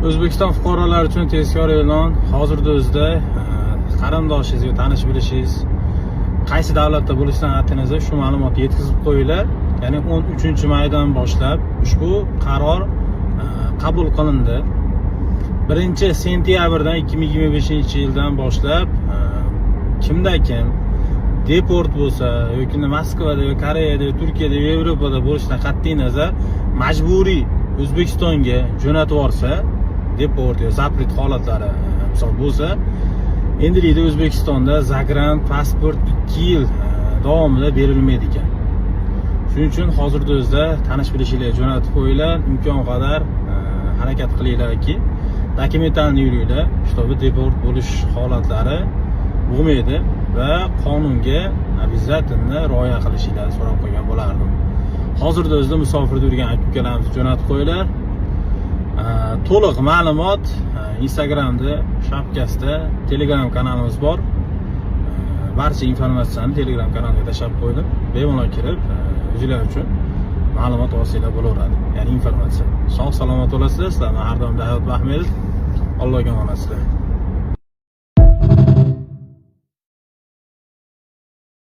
O'zbekiston fuqarolari uchun tezkor e'lon. Hozirda o'zida qarindoshingizga tanish bilishingiz, qaysi davlatda bo'lishidan qat'iy nazar shu ma'lumotni yetkazib qo'yinglar. Ya'ni 13-maydan boshlab ushbu qaror qabul qilindi. 1-sentyabrdan 2025-yildan boshlab kimda kim deport bo'lsa yoki Moskvada, Koreyada, Turkiyada, Yevropada bo'lishidan qat'iy nazar majburiy O'zbekistonga jo'natib yuborsa, deport yo zapret holatlari misol bo'lsa, endilikda O'zbekistonda zagran pasport 2 yil davomida berilmaydi ekan. Shuning uchun hozirda o'zida tanish bilishinglarga jo'natib qo'yinglar, imkon qadar harakat qilinglarki, dokumentalni yuringlar, shtobi deport bo'lish holatlari bo'lmaydi va qonunga обязательно rioya qilishinglarni so'rab qo'ygan bo'lardim. Hozirda o'zida musofirda yurgan aka-ukalarimizni jo'natib qo'yinglar. To'liq ma'lumot Instagramda, shapkasida, Telegram kanalimiz bor. Barcha informatsiyani Telegram kanaliga tashlab qo'ydim. Bemalol kirib, o'zinglar uchun ma'lumot olsanglar bo'laveradi. Ya'ni informatsiya. Sog' salomat bo'lasizlar. Sizlarni har doim Hayot Ahmedov. Allohga omonat.